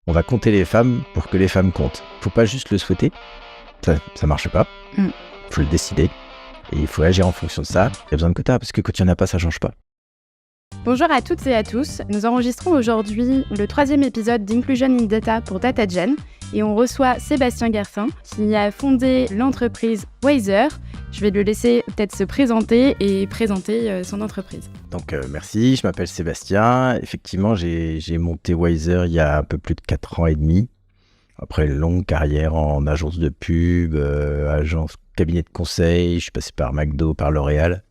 On va compter les femmes pour que les femmes comptent. Faut pas juste le souhaiter, ça marche pas. Faut le décider et il faut agir en fonction de ça. Il y a besoin de quotas parce que quand il n'y en a pas, ça change pas. Bonjour à toutes et à tous, nous enregistrons aujourd'hui le 3e épisode d'Inclusion in Data pour DataGen et on reçoit Sébastien Garcin qui a fondé l'entreprise Wiser. Je vais le laisser peut-être se présenter et présenter son entreprise. Donc merci, je m'appelle Sébastien. Effectivement, j'ai monté Wiser il y a un peu plus de 4 ans et demi. Après une longue carrière en agence de pub, cabinet de conseil, je suis passé par McDo, par L'Oréal.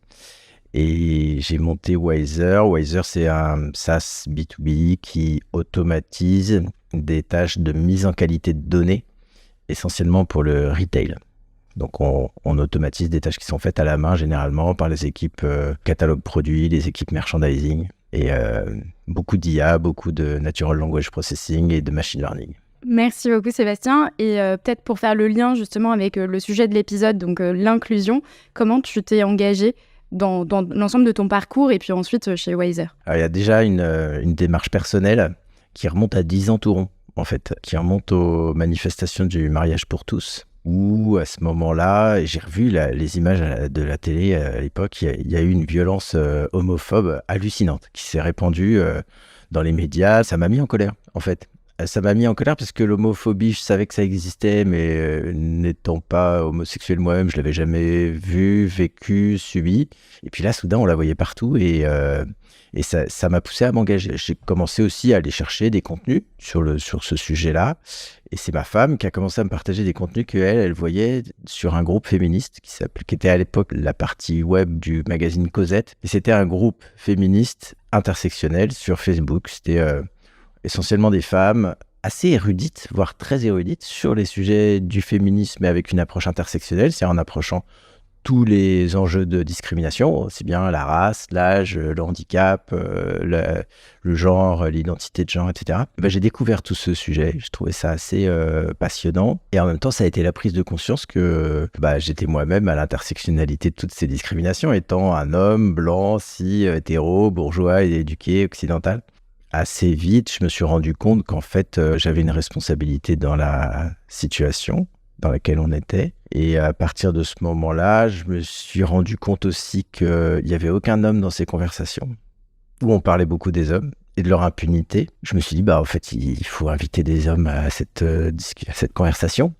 Et j'ai monté Wiser. Wiser, c'est un SaaS B2B qui automatise des tâches de mise en qualité de données, essentiellement pour le retail. Donc, on automatise des tâches qui sont faites à la main, généralement par les équipes catalogue produits, les équipes merchandising, et beaucoup d'IA, beaucoup de natural language processing et de machine learning. Merci beaucoup Sébastien. Et peut-être pour faire le lien justement avec le sujet de l'épisode, donc l'inclusion, comment tu t'es engagé dans l'ensemble de ton parcours et puis ensuite chez Wiser? Alors, il y a déjà une démarche personnelle qui remonte à 10 ans tout rond, en fait, qui remonte aux manifestations du mariage pour tous, où à ce moment-là, j'ai revu les images de la télé à l'époque, il y a eu une violence homophobe hallucinante qui s'est répandue dans les médias. Ça m'a mis en colère, en fait. Ça m'a mis en colère parce que l'homophobie, je savais que ça existait, mais n'étant pas homosexuel moi-même, je l'avais jamais vu, vécu, subi. Et puis là, soudain, on la voyait partout et ça m'a poussé à m'engager. J'ai commencé aussi à aller chercher des contenus sur ce sujet-là. Et c'est ma femme qui a commencé à me partager des contenus elle voyait sur un groupe féministe qui était à l'époque la partie web du magazine Cosette. Et c'était un groupe féministe intersectionnel sur Facebook. C'était essentiellement des femmes assez érudites, voire très érudites, sur les sujets du féminisme, mais avec une approche intersectionnelle, c'est-à-dire en approchant tous les enjeux de discrimination, aussi bien la race, l'âge, le handicap, le genre, l'identité de genre, etc. J'ai découvert tout ce sujet, je trouvais ça assez passionnant, et en même temps, ça a été la prise de conscience que j'étais moi-même à l'intersectionnalité de toutes ces discriminations, étant un homme blanc, cis, hétéro, bourgeois et éduqué, occidental. Assez vite, je me suis rendu compte qu'en fait, j'avais une responsabilité dans la situation dans laquelle on était. Et à partir de ce moment-là, je me suis rendu compte aussi qu'il n'y avait aucun homme dans ces conversations, où on parlait beaucoup des hommes et de leur impunité. Je me suis dit, en fait, il faut inviter des hommes à cette conversation.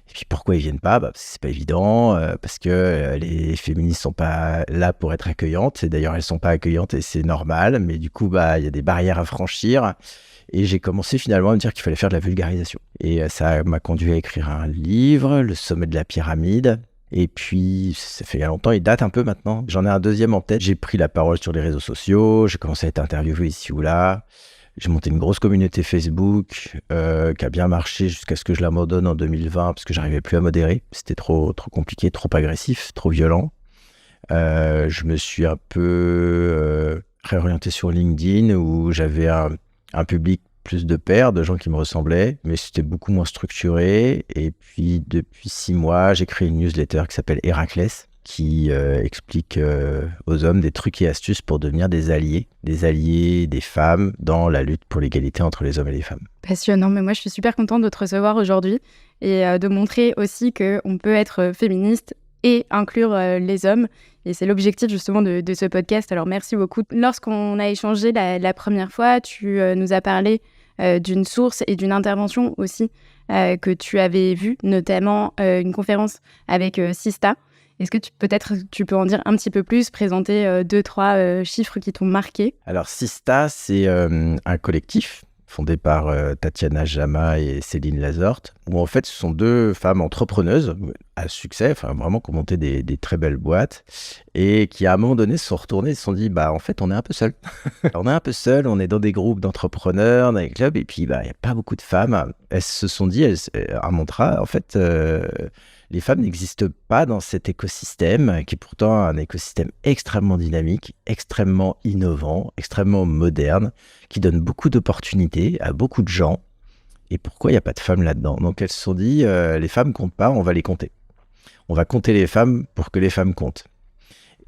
Et puis pourquoi ils viennent pas ? C'est pas évident, parce que les féministes sont pas là pour être accueillantes, et d'ailleurs elles sont pas accueillantes et c'est normal, mais du coup il y a des barrières à franchir, et j'ai commencé finalement à me dire qu'il fallait faire de la vulgarisation. Et ça m'a conduit à écrire un livre, Le sommet de la pyramide, et puis ça fait longtemps, il date un peu maintenant, j'en ai un deuxième en tête. J'ai pris la parole sur les réseaux sociaux, j'ai commencé à être interviewé ici ou là. J'ai monté une grosse communauté Facebook qui a bien marché jusqu'à ce que je l'abandonne en 2020 parce que j'arrivais plus à modérer. C'était trop compliqué, trop agressif, trop violent. Je me suis un peu réorienté sur LinkedIn où j'avais un public plus de pairs, de gens qui me ressemblaient, mais c'était beaucoup moins structuré. Et puis depuis 6 mois, j'ai créé une newsletter qui s'appelle Héraclès, qui explique aux hommes des trucs et astuces pour devenir des alliés des femmes dans la lutte pour l'égalité entre les hommes et les femmes. Passionnant, mais moi je suis super contente de te recevoir aujourd'hui et de montrer aussi qu'on peut être féministe et inclure les hommes. Et c'est l'objectif justement de ce podcast. Alors merci beaucoup. Lorsqu'on a échangé la première fois, tu nous as parlé d'une source et d'une intervention aussi que tu avais vue, notamment une conférence avec Sista. Est-ce que tu peux en dire un petit peu plus, présenter 2-3 chiffres qui t'ont marqué? Alors, Sista, c'est un collectif fondé par Tatiana Jama et Céline Lazorte, où en fait, ce sont 2 femmes entrepreneuses à succès, enfin vraiment qui ont monté des très belles boîtes, et qui à un moment donné se sont retournées et se sont dit, en fait, on est un peu seuls. On est un peu seuls, on est dans des groupes d'entrepreneurs, dans des clubs, et puis il n'y a pas beaucoup de femmes. Elles se sont dit, un mantra, en fait... les femmes n'existent pas dans cet écosystème, qui est pourtant un écosystème extrêmement dynamique, extrêmement innovant, extrêmement moderne, qui donne beaucoup d'opportunités à beaucoup de gens. Et pourquoi il n'y a pas de femmes là-dedans ? Donc elles se sont dit, les femmes comptent pas, on va les compter. On va compter les femmes pour que les femmes comptent.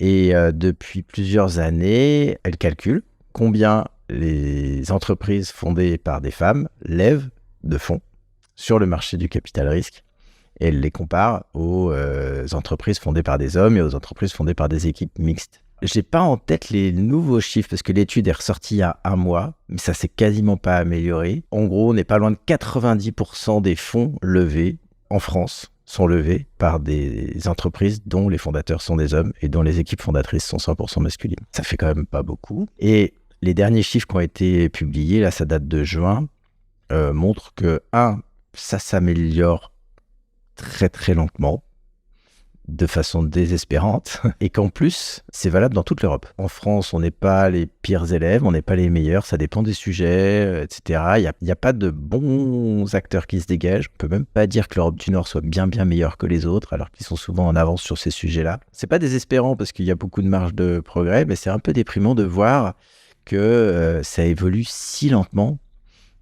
Et depuis plusieurs années, elles calculent combien les entreprises fondées par des femmes lèvent de fonds sur le marché du capital risque et elle les compare aux entreprises fondées par des hommes et aux entreprises fondées par des équipes mixtes. J'ai pas en tête les nouveaux chiffres parce que l'étude est ressortie il y a un mois, mais ça s'est quasiment pas amélioré. En gros, on n'est pas loin de 90% des fonds levés en France sont levés par des entreprises dont les fondateurs sont des hommes et dont les équipes fondatrices sont 100% masculines. Ça fait quand même pas beaucoup. Et les derniers chiffres qui ont été publiés, là ça date de juin, montrent que ça s'améliore très très lentement, de façon désespérante, et qu'en plus, c'est valable dans toute l'Europe. En France, on n'est pas les pires élèves, on n'est pas les meilleurs, ça dépend des sujets, etc. Il n'y a pas de bons acteurs qui se dégagent. On peut même pas dire que l'Europe du Nord soit bien meilleure que les autres, alors qu'ils sont souvent en avance sur ces sujets-là. C'est pas désespérant parce qu'il y a beaucoup de marge de progrès, mais c'est un peu déprimant de voir que ça évolue si lentement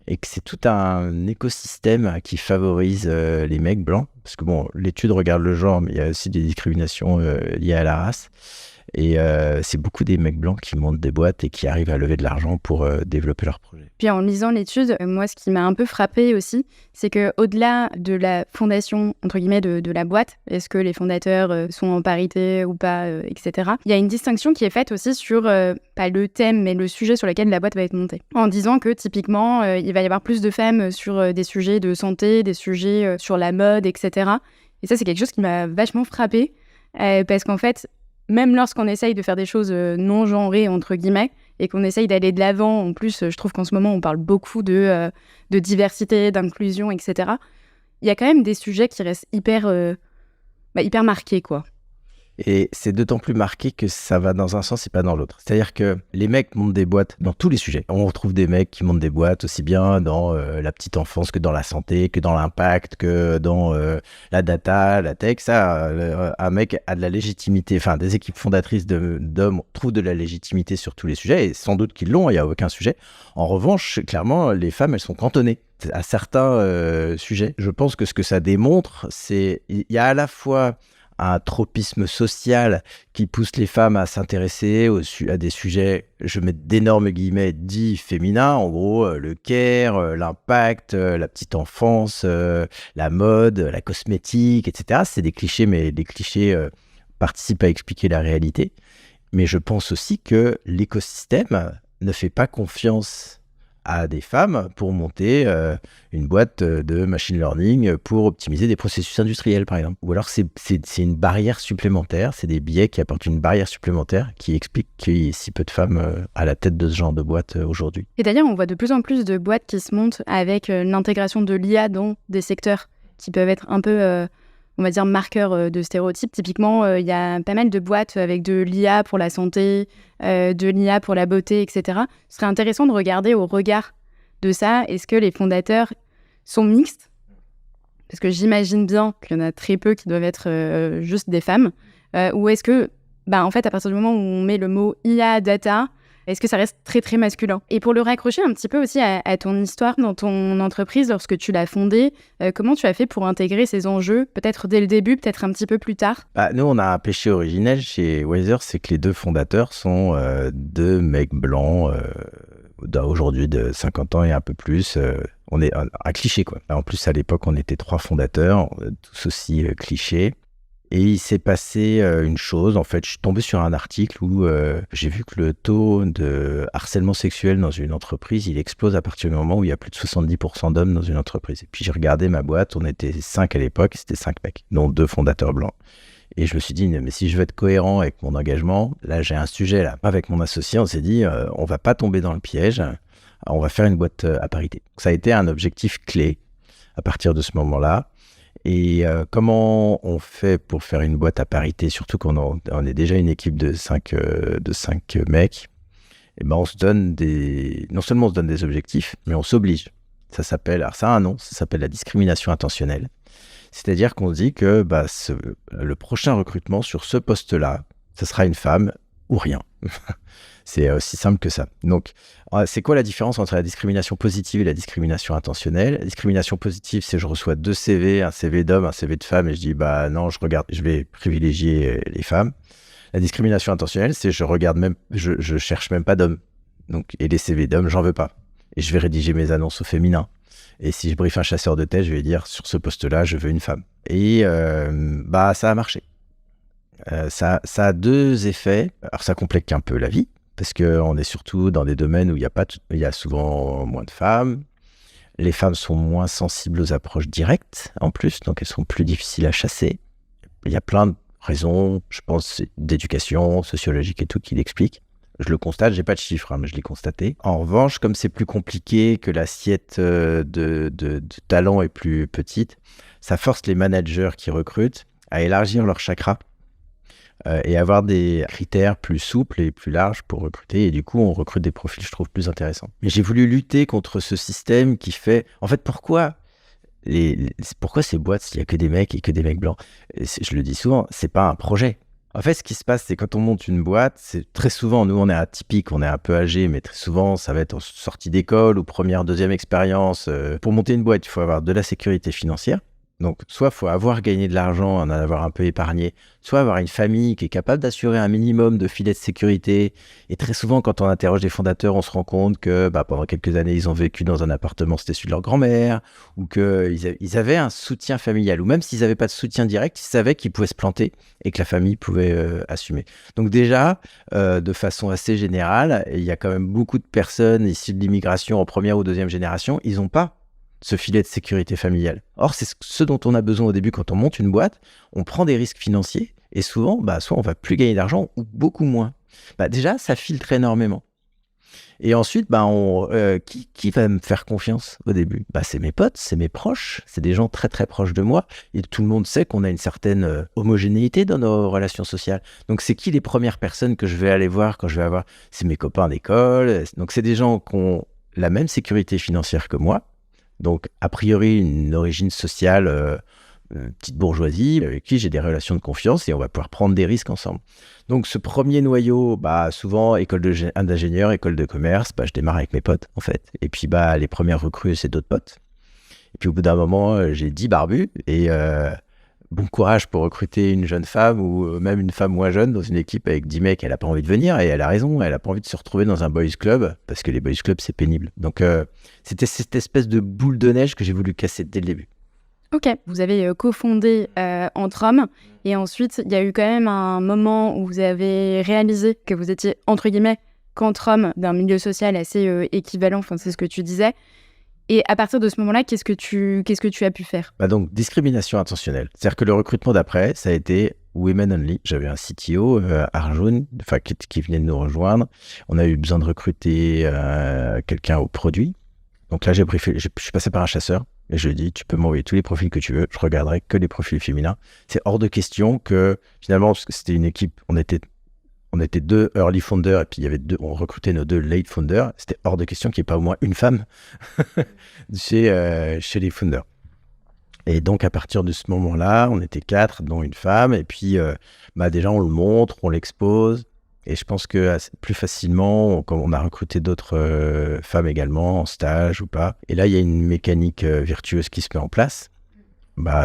et que c'est tout un écosystème qui favorise les mecs blancs. Parce que bon, l'étude regarde le genre, mais il y a aussi des discriminations liées à la race. Et c'est beaucoup des mecs blancs qui montent des boîtes et qui arrivent à lever de l'argent pour développer leurs projets. Puis en lisant l'étude, moi, ce qui m'a un peu frappée aussi, c'est qu'au-delà de la fondation, entre guillemets, de la boîte, est-ce que les fondateurs sont en parité ou pas, etc., il y a une distinction qui est faite aussi sur, pas le thème, mais le sujet sur lequel la boîte va être montée. En disant que, typiquement, il va y avoir plus de femmes sur des sujets de santé, des sujets sur la mode, etc. Et ça, c'est quelque chose qui m'a vachement frappée, parce qu'en fait, même lorsqu'on essaye de faire des choses non genrées, entre guillemets, et qu'on essaye d'aller de l'avant, en plus, je trouve qu'en ce moment, on parle beaucoup de diversité, d'inclusion, etc. Il y a quand même des sujets qui restent hyper marqués, quoi. Et c'est d'autant plus marqué que ça va dans un sens et pas dans l'autre. C'est-à-dire que les mecs montent des boîtes dans tous les sujets. On retrouve des mecs qui montent des boîtes aussi bien dans la petite enfance que dans la santé, que dans l'impact, que dans la data, la tech. Ça, un mec a de la légitimité. Enfin, des équipes fondatrices d'hommes trouvent de la légitimité sur tous les sujets. Et sans doute qu'ils l'ont, il n'y a aucun sujet. En revanche, clairement, les femmes, elles sont cantonnées à certains sujets. Je pense que ce que ça démontre, c'est il y a à la fois un tropisme social qui pousse les femmes à s'intéresser à des sujets, je mets d'énormes guillemets, dits féminins, en gros, le care, l'impact, la petite enfance, la mode, la cosmétique, etc. C'est des clichés, mais les clichés participent à expliquer la réalité. Mais je pense aussi que l'écosystème ne fait pas confiance à des femmes pour monter une boîte de machine learning pour optimiser des processus industriels, par exemple. Ou alors c'est une barrière supplémentaire, c'est des biais qui apportent une barrière supplémentaire qui explique qu'il y ait si peu de femmes à la tête de ce genre de boîte aujourd'hui. Et d'ailleurs, on voit de plus en plus de boîtes qui se montent avec l'intégration de l'IA dans des secteurs qui peuvent être un peu... on va dire, marqueurs de stéréotypes. Typiquement, il y a pas mal de boîtes avec de l'IA pour la santé, de l'IA pour la beauté, etc. Ce serait intéressant de regarder au regard de ça. Est-ce que les fondateurs sont mixtes ? Parce que j'imagine bien qu'il y en a très peu qui doivent être juste des femmes. Ou est-ce que, en fait, à partir du moment où on met le mot IA, data, est-ce que ça reste très, très masculin ? Et pour le raccrocher un petit peu aussi à ton histoire dans ton entreprise, lorsque tu l'as fondée, comment tu as fait pour intégrer ces enjeux, peut-être dès le début, peut-être un petit peu plus tard ? Nous, on a un péché originel chez Wiser, c'est que les deux fondateurs sont deux mecs blancs, aujourd'hui de 50 ans et un peu plus. On est un cliché, quoi. En plus, à l'époque, on était 3 fondateurs, tous aussi clichés. Et il s'est passé une chose, en fait, je suis tombé sur un article où j'ai vu que le taux de harcèlement sexuel dans une entreprise, il explose à partir du moment où il y a plus de 70% d'hommes dans une entreprise. Et puis j'ai regardé ma boîte, on était 5 à l'époque, c'était 5 mecs, dont 2 fondateurs blancs. Et je me suis dit, mais si je veux être cohérent avec mon engagement, là j'ai un sujet là. Avec mon associé, on s'est dit, on va pas tomber dans le piège, on va faire une boîte à parité. Ça a été un objectif clé à partir de ce moment-là. Et comment on fait pour faire une boîte à parité, surtout qu'on est déjà une équipe de 5 mecs, et on se donne non seulement on se donne des objectifs, mais on s'oblige. Ça a un nom, ça s'appelle la discrimination intentionnelle. C'est-à-dire qu'on dit que le prochain recrutement sur ce poste-là, ce sera une femme ou rien. C'est aussi simple que ça. Donc, c'est quoi la différence entre la discrimination positive et la discrimination intentionnelle ? La discrimination positive, c'est je reçois 2 CV, un CV d'homme, un CV de femme, et je dis, non, je vais privilégier les femmes. La discrimination intentionnelle, c'est je cherche même pas d'hommes. Donc, et les CV d'hommes, j'en veux pas. Et je vais rédiger mes annonces au féminin. Et si je briefe un chasseur de tête, je vais lui dire sur ce poste-là, je veux une femme. Et ça a marché. Ça a deux effets. Alors ça complique un peu la vie, parce qu'on est surtout dans des domaines où il y a souvent moins de femmes. Les femmes sont moins sensibles aux approches directes, en plus, donc elles sont plus difficiles à chasser. Il y a plein de raisons, je pense, d'éducation, sociologique et tout, qui l'expliquent. Je le constate, j'ai pas de chiffres, mais je l'ai constaté. En revanche, comme c'est plus compliqué, que l'assiette de talent est plus petite, ça force les managers qui recrutent à élargir leur chakra et avoir des critères plus souples et plus larges pour recruter. Et du coup, on recrute des profils, je trouve, plus intéressants. Mais j'ai voulu lutter contre ce système qui fait... En fait, pourquoi ces boîtes, s'il n'y a que des mecs et que des mecs blancs? Je le dis souvent, c'est pas un projet. En fait, ce qui se passe, c'est quand on monte une boîte, c'est très souvent, nous, on est atypique, on est un peu âgé, mais très souvent, ça va être en sortie d'école ou première, deuxième expérience. Pour monter une boîte, il faut avoir de la sécurité financière. Donc, soit il faut avoir gagné de l'argent, en avoir un peu épargné, soit avoir une famille qui est capable d'assurer un minimum de filet de sécurité. Et très souvent, quand on interroge des fondateurs, on se rend compte que pendant quelques années, ils ont vécu dans un appartement, c'était celui de leur grand-mère, ou qu'ils avaient un soutien familial, ou même s'ils n'avaient pas de soutien direct, ils savaient qu'ils pouvaient se planter et que la famille pouvait assumer. Donc déjà, de façon assez générale, il y a quand même beaucoup de personnes issues de l'immigration en première ou deuxième génération, ils n'ont pas ce filet de sécurité familiale. Or, c'est ce dont on a besoin au début quand on monte une boîte. On prend des risques financiers et souvent, soit on va plus gagner d'argent ou beaucoup moins. Déjà, ça filtre énormément. Et ensuite, qui va me faire confiance au début? C'est mes potes, c'est mes proches, c'est des gens très très proches de moi. Et tout le monde sait qu'on a une certaine homogénéité dans nos relations sociales. Donc, c'est qui les premières personnes que je vais aller voir quand je vais avoir? C'est mes copains d'école. Donc, c'est des gens qui ont la même sécurité financière que moi. Donc, a priori, une origine sociale, petite bourgeoisie, avec qui j'ai des relations de confiance et on va pouvoir prendre des risques ensemble. Donc, ce premier noyau, souvent, école d'ingénieur, école de commerce, je démarre avec mes potes, en fait. Et puis, les premières recrues, c'est d'autres potes. Et puis, au bout d'un moment, j'ai 10 barbus et bon courage pour recruter une jeune femme ou même une femme moins jeune dans une équipe avec 10 mecs. Elle n'a pas envie de venir et elle a raison. Elle n'a pas envie de se retrouver dans un boys club parce que les boys clubs, c'est pénible. Donc, c'était cette espèce de boule de neige que j'ai voulu casser dès le début. Ok, vous avez cofondé Entre Hommes et ensuite, il y a eu quand même un moment où vous avez réalisé que vous étiez, entre guillemets, qu'entre hommes d'un milieu social assez équivalent, enfin, c'est ce que tu disais. Et à partir de ce moment-là, qu'est-ce que tu as pu faire? Donc, discrimination intentionnelle. C'est-à-dire que le recrutement d'après, ça a été women only. J'avais un CTO, Arjun, qui venait de nous rejoindre. On a eu besoin de recruter quelqu'un au produit. Donc là, je suis passé par un chasseur et je lui ai dit, tu peux m'envoyer tous les profils que tu veux, je regarderai que les profils féminins. C'est hors de question que, finalement, parce que c'était une équipe, on était 2 early founders et puis on recrutait nos 2 late founders. C'était hors de question qu'il n'y ait pas au moins une femme chez les founders. Et donc, à partir de ce moment-là, on était 4, dont une femme. Et puis, déjà, on le montre, on l'expose. Et je pense que plus facilement, comme on a recruté d'autres femmes également, en stage ou pas. Et là, il y a une mécanique virtueuse qui se met en place.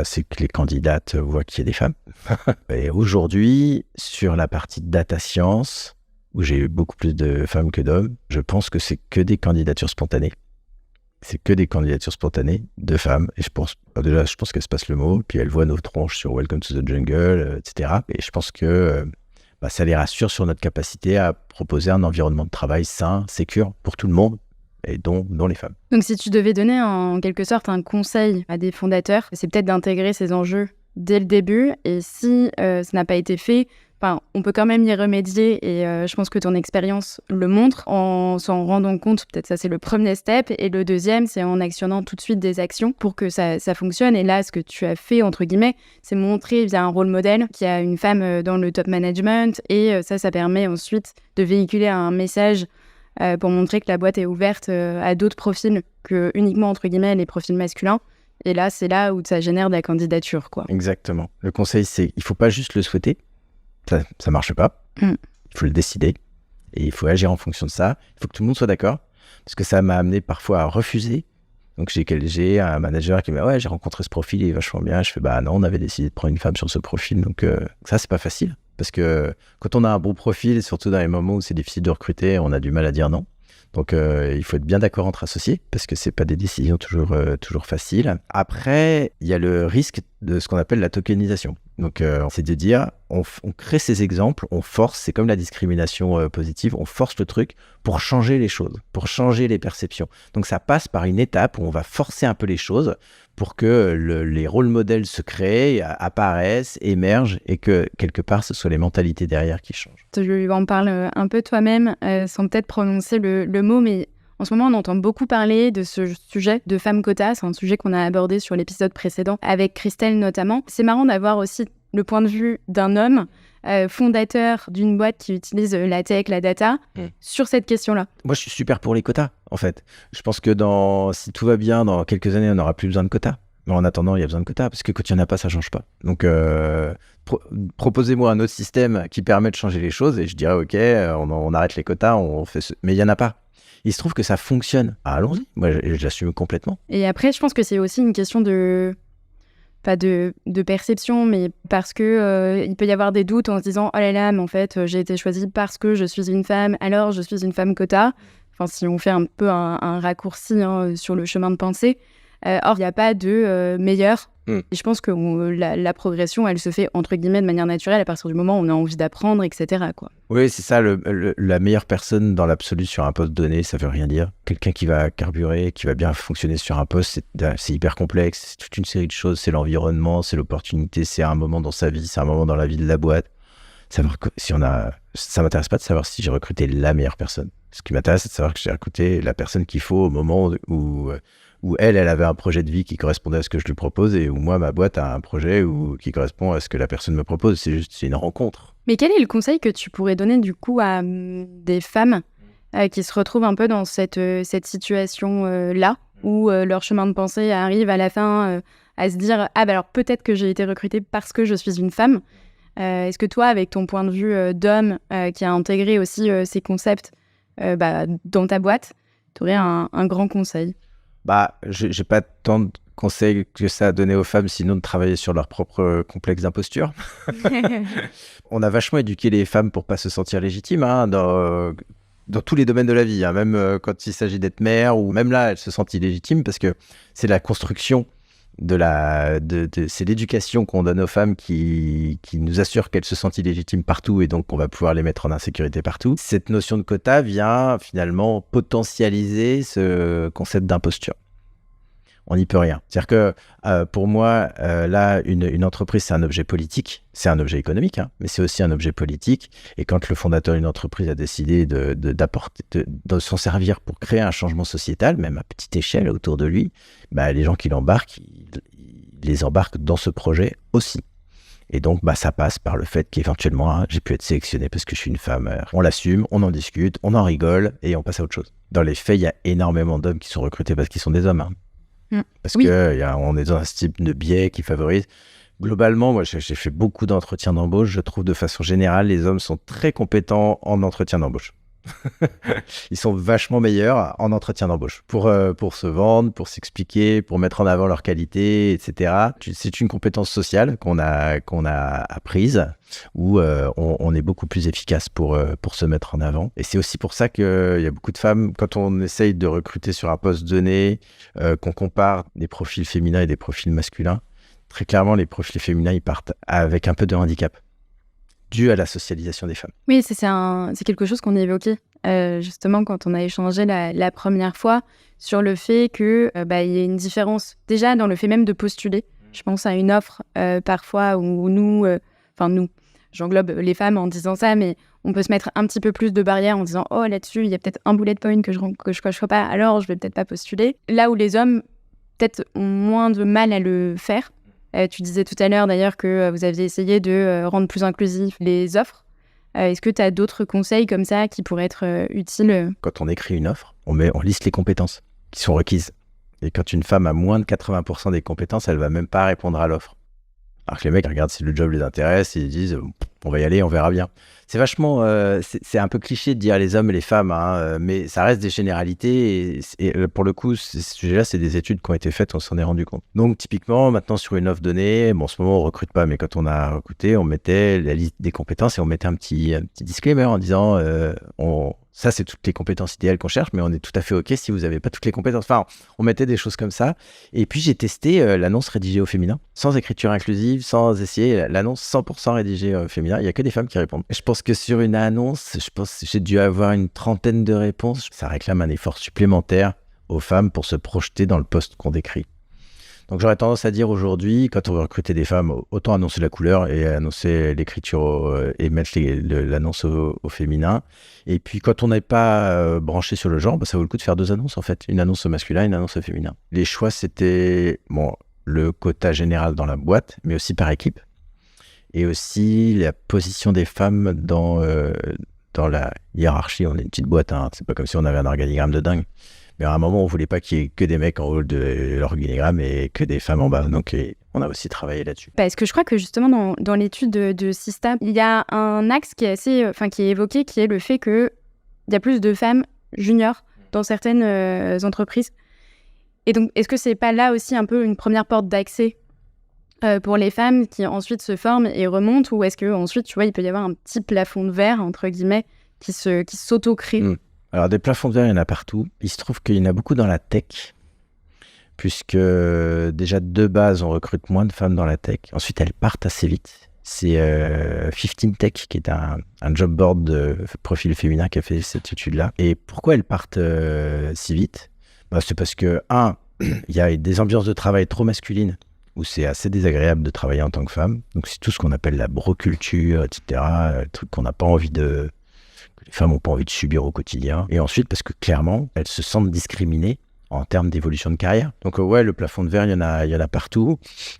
C'est que les candidates voient qu'il y a des femmes. Et aujourd'hui, sur la partie data science, où j'ai eu beaucoup plus de femmes que d'hommes, je pense que c'est que des candidatures spontanées. C'est que des candidatures spontanées de femmes. Et je pense qu'elles se passent le mot, puis elles voient nos tronches sur Welcome to the Jungle, etc. Et je pense que ça les rassure sur notre capacité à proposer un environnement de travail sain, sécure pour tout le monde, et dont les femmes. Donc si tu devais donner en quelque sorte un conseil à des fondateurs, c'est peut-être d'intégrer ces enjeux dès le début, et si ça n'a pas été fait, on peut quand même y remédier, et je pense que ton expérience le montre, en s'en rendant compte, peut-être ça c'est le premier step, et le deuxième c'est en actionnant tout de suite des actions pour que ça fonctionne. Et là, ce que tu as fait, entre guillemets, c'est montrer via un rôle modèle qu'il y a une femme dans le top management, et ça permet ensuite de véhiculer un message pour montrer que la boîte est ouverte à d'autres profils que uniquement, entre guillemets, les profils masculins. Et là, c'est là où ça génère de la candidature, quoi. Exactement. Le conseil, c'est il ne faut pas juste le souhaiter. Ça ne marche pas. Il faut le décider. Et il faut agir en fonction de ça. Il faut que tout le monde soit d'accord. Parce que ça m'a amené parfois à refuser. Donc, j'ai un manager qui m'a dit « Ouais, j'ai rencontré ce profil, il est vachement bien. » Je fais « Non, on avait décidé de prendre une femme sur ce profil. » Donc, ça, c'est pas facile. Parce que quand on a un bon profil, et surtout dans les moments où c'est difficile de recruter, on a du mal à dire non. Donc, il faut être bien d'accord entre associés parce que c'est pas des décisions toujours faciles. Après, il y a le risque de ce qu'on appelle la tokenisation. Donc, c'est de dire, on crée ces exemples, on force, c'est comme la discrimination positive, on force le truc pour changer les choses, pour changer les perceptions. Donc, ça passe par une étape où on va forcer un peu les choses pour que les rôles modèles se créent, apparaissent, émergent et que quelque part, ce soit les mentalités derrière qui changent. Tu en parles un peu toi-même, sans peut-être prononcer le mot, mais en ce moment, on entend beaucoup parler de ce sujet de femmes quotas. C'est un sujet qu'on a abordé sur l'épisode précédent avec Christelle notamment. C'est marrant d'avoir aussi le point de vue d'un homme fondateur d'une boîte qui utilise la tech, la data, sur cette question-là. Moi, je suis super pour les quotas, en fait. Je pense que si tout va bien, dans quelques années, on n'aura plus besoin de quotas. Mais en attendant, il y a besoin de quotas, parce que quand il n'y en a pas, ça ne change pas. Donc, proposez-moi un autre système qui permet de changer les choses, et je dirais, OK, on arrête les quotas, on fait mais il n'y en a pas. Il se trouve que ça fonctionne. Ah, allons-y, moi, je l'assume complètement. Et après, je pense que c'est aussi une question pas de perception, mais parce que il peut y avoir des doutes en se disant « Oh là là, mais en fait, j'ai été choisie parce que je suis une femme, alors je suis une femme quota ». Enfin, si on fait un peu un raccourci sur le chemin de pensée. Or, il n'y a pas de meilleur. Et je pense que la progression, elle se fait entre guillemets de manière naturelle à partir du moment où on a envie d'apprendre, etc., quoi. Oui, c'est ça, la meilleure personne dans l'absolu sur un poste donné, ça veut rien dire. Quelqu'un qui va carburer, qui va bien fonctionner sur un poste, c'est hyper complexe, c'est toute une série de choses, c'est l'environnement, c'est l'opportunité, c'est un moment dans sa vie, c'est un moment dans la vie de la boîte. Ça m'intéresse pas de savoir si j'ai recruté la meilleure personne. Ce qui m'intéresse, c'est de savoir que j'ai recruté la personne qu'il faut au moment où elle avait un projet de vie qui correspondait à ce que je lui propose et où moi, ma boîte a un projet qui correspond à ce que la personne me propose. C'est une rencontre. Mais quel est le conseil que tu pourrais donner du coup à des femmes qui se retrouvent un peu dans cette situation-là, où leur chemin de pensée arrive à la fin à se dire « Ah bah alors peut-être que j'ai été recrutée parce que je suis une femme ». Est-ce que toi, avec ton point de vue d'homme qui a intégré aussi ces concepts dans ta boîte, tu aurais un grand conseil? J'ai pas tant de conseils que ça à donner aux femmes, sinon de travailler sur leur propre complexe d'imposture. On a vachement éduqué les femmes pour pas se sentir légitimes dans tous les domaines de la vie, hein, même quand il s'agit d'être mère, ou même là, elles se sentent illégitimes parce que c'est la construction c'est l'éducation qu'on donne aux femmes qui nous assure qu'elles se sentent illégitimes partout et donc on va pouvoir les mettre en insécurité partout. Cette notion de quota vient finalement potentialiser ce concept d'imposture. On n'y peut rien. C'est-à-dire que pour moi, là, une entreprise, c'est un objet politique, c'est un objet économique, hein, mais c'est aussi un objet politique. Et quand le fondateur d'une entreprise a décidé de s'en servir pour créer un changement sociétal, même à petite échelle autour de lui, les gens qui l'embarquent, ils les embarquent dans ce projet aussi. Et donc, ça passe par le fait qu'éventuellement, j'ai pu être sélectionné parce que je suis une femme. On l'assume, on en discute, on en rigole et on passe à autre chose. Dans les faits, il y a énormément d'hommes qui sont recrutés parce qu'ils sont des hommes. Hein. Parce qu'on est dans un type de biais qui favorise. Globalement, moi, j'ai fait beaucoup d'entretiens d'embauche. Je trouve de façon générale, les hommes sont très compétents en entretien d'embauche. Ils sont vachement meilleurs en entretien d'embauche pour se vendre, pour s'expliquer, pour mettre en avant leurs qualités, etc. C'est une compétence sociale qu'on a apprise où on est beaucoup plus efficace pour se mettre en avant. Et c'est aussi pour ça qu'il y a beaucoup de femmes, quand on essaye de recruter sur un poste donné, qu'on compare des profils féminins et des profils masculins, très clairement, les profils féminins, ils partent avec un peu de handicap dû à la socialisation des femmes. Oui, c'est quelque chose qu'on a évoqué justement quand on a échangé la première fois sur le fait qu'il y ait une différence déjà dans le fait même de postuler. Je pense à une offre parfois où nous, j'englobe les femmes en disant ça, mais on peut se mettre un petit peu plus de barrières en disant « Oh, là-dessus, il y a peut-être un bullet point que je cocherai pas, alors je vais peut-être pas postuler ». Là où les hommes peut-être ont moins de mal à le faire. Tu disais tout à l'heure d'ailleurs que vous aviez essayé de rendre plus inclusif les offres. Est-ce que tu as d'autres conseils comme ça qui pourraient être utiles? Quand on écrit une offre, on liste les compétences qui sont requises. Et quand une femme a moins de 80% des compétences, elle ne va même pas répondre à l'offre. Alors que les mecs regardent si le job les intéresse et ils disent on va y aller, on verra bien. C'est vachement, c'est un peu cliché de dire les hommes et les femmes, hein, mais ça reste des généralités et pour le coup, ce sujet-là, c'est des études qui ont été faites, on s'en est rendu compte. Donc typiquement, maintenant sur une offre donnée, bon, en ce moment on recrute pas, mais quand on a recruté, on mettait la liste des compétences et on mettait un petit disclaimer en disant, ça c'est toutes les compétences idéales qu'on cherche, mais on est tout à fait OK si vous n'avez pas toutes les compétences. Enfin, on mettait des choses comme ça. Et puis j'ai testé l'annonce rédigée au féminin, sans écriture inclusive, sans essayer l'annonce 100% rédigée au féminin. Il n'y a que des femmes qui répondent. Je pense que sur une annonce, j'ai dû avoir une trentaine de réponses. Ça réclame un effort supplémentaire aux femmes pour se projeter dans le poste qu'on décrit. Donc j'aurais tendance à dire aujourd'hui, quand on veut recruter des femmes, autant annoncer la couleur et annoncer l'écriture et mettre l'annonce au féminin. Et puis quand on n'est pas branché sur le genre, ça vaut le coup de faire 2 annonces en fait. Une annonce au masculin, une annonce au féminin. Les choix, c'était le quota général dans la boîte, mais aussi par équipe. Et aussi la position des femmes dans la hiérarchie. On est une petite boîte, hein. C'est pas comme si on avait un organigramme de dingue. Mais à un moment, on voulait pas qu'il y ait que des mecs en haut de l'organigramme et que des femmes en bas. Donc, on a aussi travaillé là-dessus. Parce que je crois que justement, dans l'étude de Sista, il y a un axe qui est qui est évoqué, qui est le fait qu'il y a plus de femmes juniors dans certaines entreprises. Et donc, est-ce que c'est pas là aussi un peu une première porte d'accès pour les femmes qui ensuite se forment et remontent, ou est-ce que ensuite, tu vois, il peut y avoir un petit plafond de verre, entre guillemets, qui s'auto-crée? Alors, des plafonds de verre, il y en a partout. Il se trouve qu'il y en a beaucoup dans la tech, puisque déjà de base, on recrute moins de femmes dans la tech. Ensuite, elles partent assez vite. C'est 15 Tech, qui est un job board de profil féminin qui a fait cette étude-là. Et pourquoi elles partent si vite ? C'est parce que, il y a des ambiances de travail trop masculines, où c'est assez désagréable de travailler en tant que femme. Donc, c'est tout ce qu'on appelle la broculture, etc. Le truc qu'on n'a pas envie que les femmes n'ont pas envie de subir au quotidien. Et ensuite, parce que clairement, elles se sentent discriminées en termes d'évolution de carrière. Donc le plafond de verre, il y en a partout.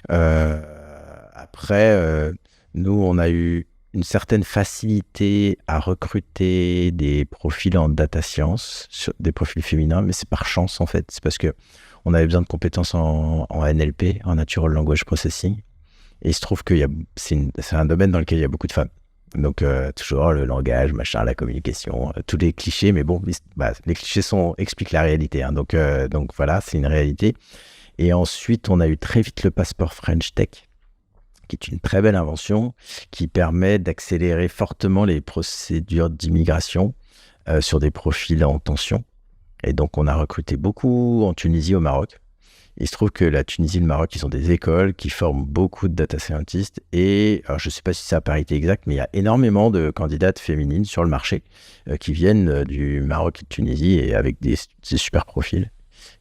Après, nous, on a eu une certaine facilité à recruter des profils en data science, des profils féminins, mais c'est par chance en fait. C'est parce qu'on avait besoin de compétences en NLP, en Natural Language Processing. Et il se trouve que c'est un domaine dans lequel il y a beaucoup de femmes. Donc, toujours le langage, machin, la communication, tous les clichés, mais bon, les clichés expliquent la réalité. Hein, donc voilà, c'est une réalité. Et ensuite, on a eu très vite le passeport French Tech, qui est une très belle invention, qui permet d'accélérer fortement les procédures d'immigration sur des profils en tension. Et donc, on a recruté beaucoup en Tunisie, au Maroc. Il se trouve que la Tunisie et le Maroc, ils ont des écoles qui forment beaucoup de data scientists. Et alors, je ne sais pas si c'est à parité exacte, mais il y a énormément de candidates féminines sur le marché qui viennent du Maroc et de Tunisie et avec des super profils.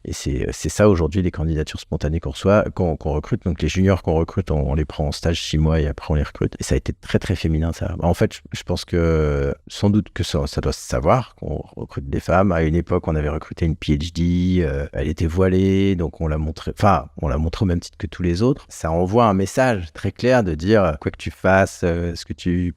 Et c'est ça aujourd'hui les candidatures spontanées qu'on reçoit, qu'on recrute. Donc les juniors qu'on recrute, on les prend en stage 6 mois et après on les recrute. Et ça a été très très féminin ça. En fait, je pense que sans doute que ça doit se savoir qu'on recrute des femmes. À une époque, on avait recruté une PhD, elle était voilée, donc on l'a montré au même titre que tous les autres. Ça envoie un message très clair de dire quoi que tu fasses, ce que tu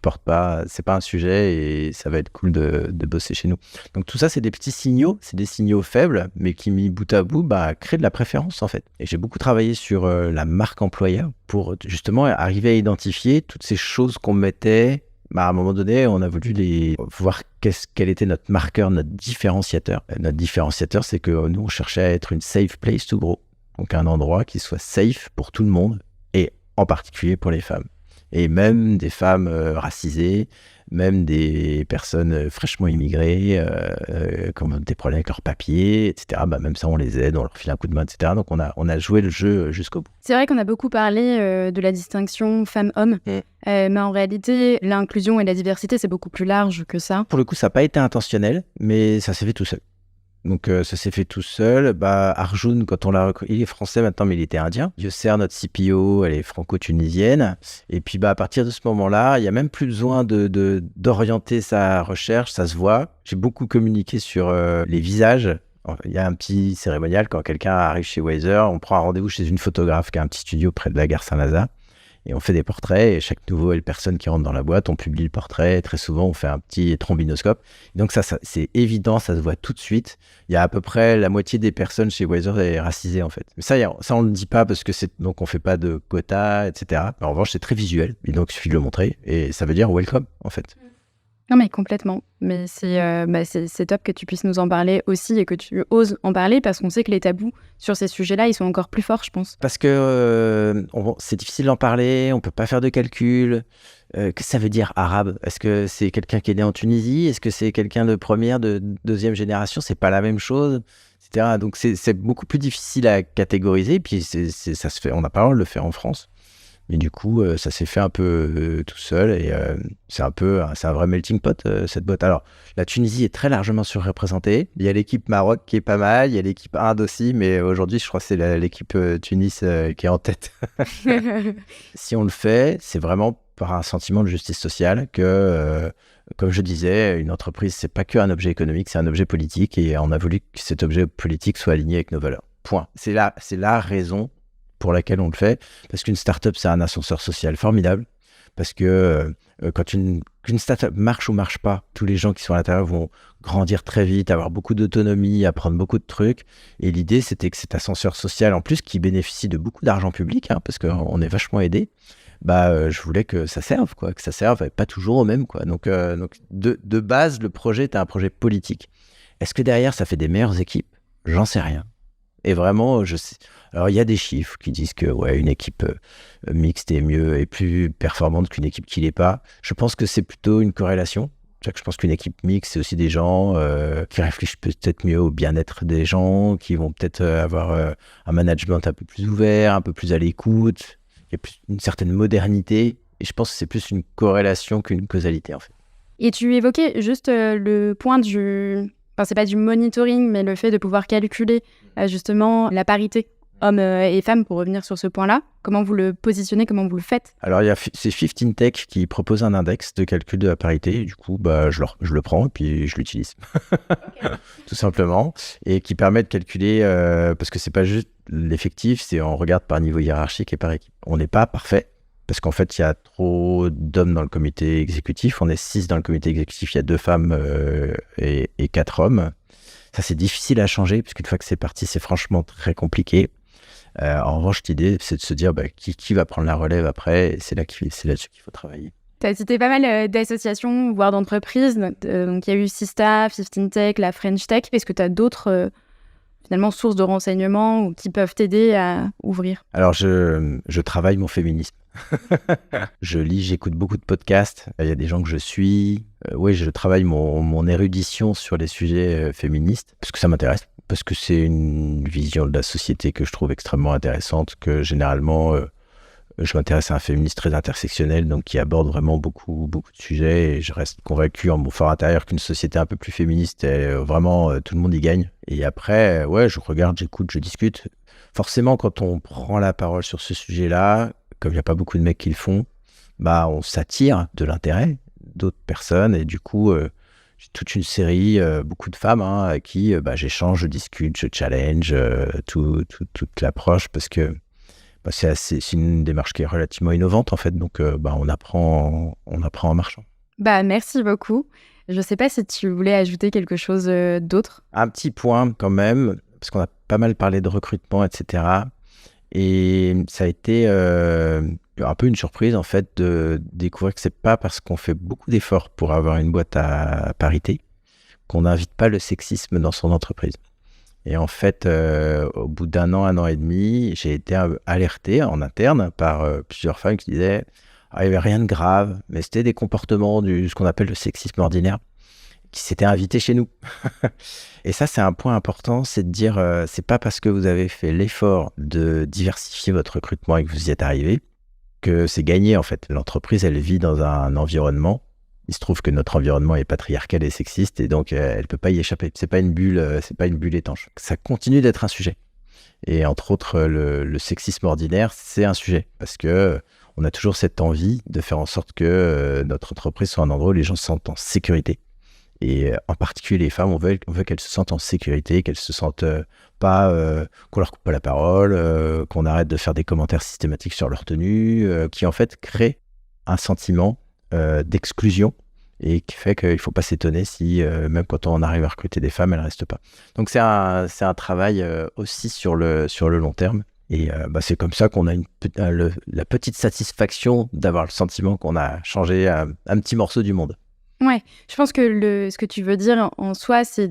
portes pas, c'est pas un sujet et ça va être cool de bosser chez nous. Donc tout ça, c'est des petits signaux, c'est des signaux faibles, mais qui mis bout à bout, créent de la préférence en fait. Et j'ai beaucoup travaillé sur la marque employeur pour justement arriver à identifier toutes ces choses qu'on mettait. À un moment donné, on a voulu voir quel était notre marqueur, notre différenciateur. Notre différenciateur, c'est que nous, on cherchait à être une safe place to grow. Donc un endroit qui soit safe pour tout le monde et en particulier pour les femmes. Et même des femmes racisées, même des personnes fraîchement immigrées, qui ont des problèmes avec leurs papiers, etc. Même ça, on les aide, on leur file un coup de main, etc. Donc, on a joué le jeu jusqu'au bout. C'est vrai qu'on a beaucoup parlé de la distinction femmes-hommes, mais en réalité, l'inclusion et la diversité, c'est beaucoup plus large que ça. Pour le coup, ça n'a pas été intentionnel, mais ça s'est fait tout seul. Donc, ça s'est fait tout seul. Arjun, quand on l'a recruté, il est français maintenant, mais il était indien. Yosser, notre CPO, elle est franco-tunisienne. Et puis, à partir de ce moment-là, il n'y a même plus besoin d'orienter sa recherche, ça se voit. J'ai beaucoup communiqué sur les visages. Il y a un petit cérémonial quand quelqu'un arrive chez Wiser, on prend un rendez-vous chez une photographe qui a un petit studio près de la gare Saint-Lazare. Et on fait des portraits, et chaque nouvelle personne qui rentre dans la boîte, on publie le portrait. Très souvent, on fait un petit trombinoscope. Donc ça c'est évident, ça se voit tout de suite. Il y a à peu près la moitié des personnes chez Wiser est racisée, en fait. Mais ça on ne le dit pas parce que donc on fait pas de quotas, etc. Mais en revanche, c'est très visuel. Et donc, il suffit de le montrer. Et ça veut dire welcome, en fait. Non, mais complètement. Mais c'est top que tu puisses nous en parler aussi et que tu oses en parler parce qu'on sait que les tabous sur ces sujets-là, ils sont encore plus forts, je pense. Parce que c'est difficile d'en parler, on peut pas faire de calcul. Qu'est-ce que ça veut dire arabe? Est-ce que c'est quelqu'un qui est né en Tunisie? Est-ce que c'est quelqu'un de première, de deuxième génération? C'est pas la même chose, etc. Donc c'est beaucoup plus difficile à catégoriser. Puis ça se fait, on n'a pas le droit de le faire en France. Mais du coup, ça s'est fait un peu tout seul et c'est un vrai melting pot, cette boîte. Alors, la Tunisie est très largement surreprésentée. Il y a l'équipe Maroc qui est pas mal, il y a l'équipe Inde aussi, mais aujourd'hui, je crois que c'est l'équipe Tunis qui est en tête. Si on le fait, c'est vraiment par un sentiment de justice sociale que, comme je disais, une entreprise, c'est pas qu'un objet économique, c'est un objet politique et on a voulu que cet objet politique soit aligné avec nos valeurs. Point. C'est la raison pour laquelle on le fait, parce qu'une start-up, c'est un ascenseur social formidable, parce que quand qu'une start-up marche ou marche pas, tous les gens qui sont à l'intérieur vont grandir très vite, avoir beaucoup d'autonomie, apprendre beaucoup de trucs, et l'idée, c'était que cet ascenseur social, en plus, qui bénéficie de beaucoup d'argent public, parce qu'on est vachement aidé, je voulais que ça serve, que ça serve, pas toujours au même, quoi. Donc de base, le projet était un projet politique. Est-ce que derrière, ça fait des meilleures équipes? J'en sais rien. Et vraiment, je sais. Alors, il y a des chiffres qui disent que une équipe mixte est mieux et plus performante qu'une équipe qui l'est pas. Je pense que c'est plutôt une corrélation. Je pense qu'une équipe mixte, c'est aussi des gens qui réfléchissent peut-être mieux au bien-être des gens, qui vont peut-être avoir un management un peu plus ouvert, un peu plus à l'écoute. Il y a plus une certaine modernité. Et je pense que c'est plus une corrélation qu'une causalité, en fait. Et tu évoquais juste le point Enfin, c'est pas du monitoring, mais le fait de pouvoir calculer justement la parité hommes et femmes, pour revenir sur ce point-là. Comment vous le positionnez, comment vous le faites? Alors, c'est 15 Tech qui propose un index de calcul de la parité. Et du coup, je le prends et puis je l'utilise. Okay. Tout simplement. Et qui permet de calculer, parce que c'est pas juste l'effectif, c'est on regarde par niveau hiérarchique et par équipe. On n'est pas parfait. Parce qu'en fait, il y a trop d'hommes dans le comité exécutif. On est 6 dans le comité exécutif. Il y a 2 femmes et 4 hommes. Ça, c'est difficile à changer, parce qu'une fois que c'est parti, c'est franchement très compliqué. En revanche, l'idée, c'est de se dire qui va prendre la relève après. Et c'est là-dessus qu'il faut travailler. Tu as cité pas mal d'associations, voire d'entreprises. Donc, il y a eu Sista, 15 Tech, la French Tech. Est-ce que tu as d'autres finalement sources de renseignements qui peuvent t'aider à ouvrir? Alors, je travaille mon féminisme. Je lis, j'écoute beaucoup de podcasts. Il y a des gens que je suis. Je travaille mon érudition sur les sujets féministes parce que ça m'intéresse, parce que c'est une vision de la société que je trouve extrêmement intéressante, que généralement je m'intéresse à un féministe très intersectionnel, donc qui aborde vraiment beaucoup de sujets, et je reste convaincu en mon fort intérieur qu'une société un peu plus féministe, vraiment tout le monde y gagne. Et après, je regarde, j'écoute, je discute. Forcément, quand on prend la parole sur ce sujet-là, comme il n'y a pas beaucoup de mecs qui le font, on s'attire de l'intérêt d'autres personnes, et du coup, j'ai toute une série, beaucoup de femmes à qui j'échange, je discute, je challenge toute l'approche, parce que c'est une démarche qui est relativement innovante, en fait, donc on apprend en marchant. Merci beaucoup. Je ne sais pas si tu voulais ajouter quelque chose d'autre. Un petit point quand même, parce qu'on a pas mal parlé de recrutement, etc. Et ça a été un peu une surprise, en fait, de découvrir que c'est pas parce qu'on fait beaucoup d'efforts pour avoir une boîte à parité qu'on n'invite pas le sexisme dans son entreprise. Et en fait, au bout d'un an et demi, j'ai été alerté en interne par plusieurs femmes qui disaient il n'y avait rien de grave, mais c'était des comportements ce qu'on appelle le sexisme ordinaire, qui s'étaient invités chez nous. Et ça, c'est un point important, c'est de dire, c'est pas parce que vous avez fait l'effort de diversifier votre recrutement et que vous y êtes arrivé que c'est gagné, en fait. L'entreprise, elle vit dans un environnement. Il se trouve que notre environnement est patriarcal et sexiste, et donc elle peut pas y échapper. C'est pas une bulle étanche. Ça continue d'être un sujet. Et entre autres, le sexisme ordinaire, c'est un sujet, parce que on a toujours cette envie de faire en sorte que notre entreprise soit un endroit où les gens se sentent en sécurité. Et en particulier les femmes, on veut qu'elles se sentent en sécurité, qu'elles se sentent pas, qu'on leur coupe pas la parole, qu'on arrête de faire des commentaires systématiques sur leur tenue, qui en fait créent un sentiment d'exclusion et qui fait qu'il ne faut pas s'étonner si même quand on arrive à recruter des femmes, elles ne restent pas. Donc c'est un travail aussi sur le long terme. Et c'est comme ça qu'on a la petite satisfaction d'avoir le sentiment qu'on a changé un petit morceau du monde. Ouais, je pense que ce que tu veux dire en soi, c'est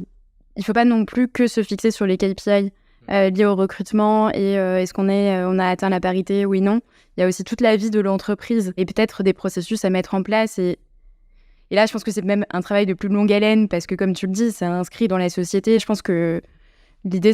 il faut pas non plus que se fixer sur les KPI liés au recrutement et est-ce qu'on a atteint la parité, oui, non. Il y a aussi toute la vie de l'entreprise et peut-être des processus à mettre en place. Et là, je pense que c'est même un travail de plus longue haleine parce que, comme tu le dis, c'est inscrit dans la société. Je pense que l'idée,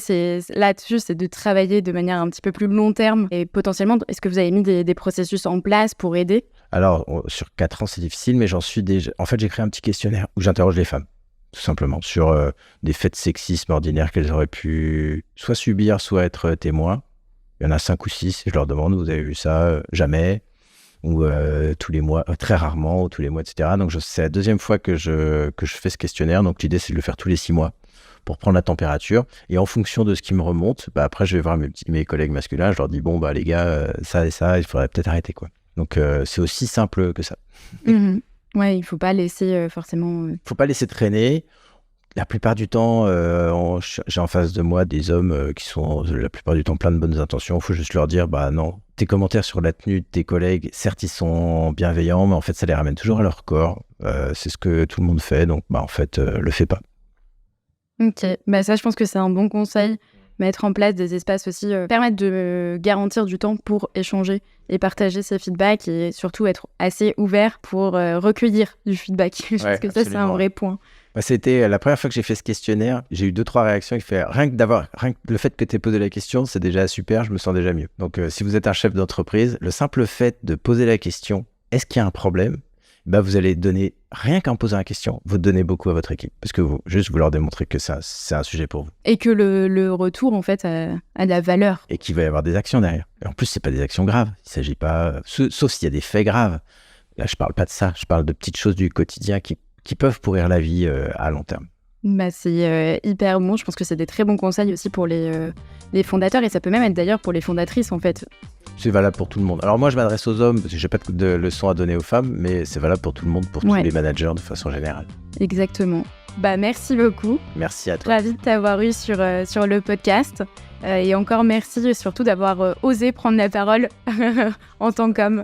là-dessus, c'est de travailler de manière un petit peu plus long terme. Et potentiellement, est-ce que vous avez mis des processus en place pour aider ? Alors, sur 4 ans, c'est difficile, mais j'en suis déjà... En fait, j'ai créé un petit questionnaire où j'interroge les femmes, tout simplement, sur des faits de sexisme ordinaires qu'elles auraient pu soit subir, soit être témoins. Il y en a 5 ou 6, et je leur demande, vous avez vu ça ? Jamais. Ou tous les mois, très rarement, ou tous les mois, etc. Donc, c'est la deuxième fois que je fais ce questionnaire. Donc, l'idée, c'est de le faire tous les 6 mois pour prendre la température. Et en fonction de ce qui me remonte, après, je vais voir mes collègues masculins. Je leur dis, bon, les gars, ça et ça, il faudrait peut-être arrêter, quoi. Donc, c'est aussi simple que ça. Ouais, il ne faut pas laisser forcément... Il ne faut pas laisser traîner. La plupart du temps, j'ai en face de moi des hommes qui sont la plupart du temps plein de bonnes intentions. Il faut juste leur dire, non, tes commentaires sur la tenue de tes collègues, certes, ils sont bienveillants, mais en fait, ça les ramène toujours à leur corps. C'est ce que tout le monde fait, donc en fait, le fais pas. Ok, ça, je pense que c'est un bon conseil. Mettre en place des espaces aussi, permettre de garantir du temps pour échanger et partager ses feedbacks et surtout être assez ouvert pour recueillir du feedback. Je pense que ça, c'est un vrai point. C'était la première fois que j'ai fait ce questionnaire, j'ai eu 2-3 réactions qui fait rien que le fait que tu aies posé la question, c'est déjà super, je me sens déjà mieux. Donc si vous êtes un chef d'entreprise, le simple fait de poser la question, est-ce qu'il y a un problème ? Vous allez donner, rien qu'en posant la question, vous donnez beaucoup à votre équipe. Parce que vous leur démontrez que c'est un sujet pour vous. Et que le retour, en fait, a de la valeur. Et qu'il va y avoir des actions derrière. Et en plus, c'est pas des actions graves. Il s'agit pas... Sauf s'il y a des faits graves. Là, je parle pas de ça. Je parle de petites choses du quotidien qui peuvent pourrir la vie à long terme. C'est hyper bon. Je pense que c'est des très bons conseils aussi pour les fondateurs. Et ça peut même être d'ailleurs pour les fondatrices, en fait. C'est valable pour tout le monde. Alors moi, je m'adresse aux hommes parce que j'ai pas de leçons à donner aux femmes, mais c'est valable pour tout le monde, pour tous les managers de façon générale. Exactement. Merci beaucoup. Merci à toi. Ravie de t'avoir eu sur le podcast. Et encore merci surtout d'avoir osé prendre la parole en tant qu'homme.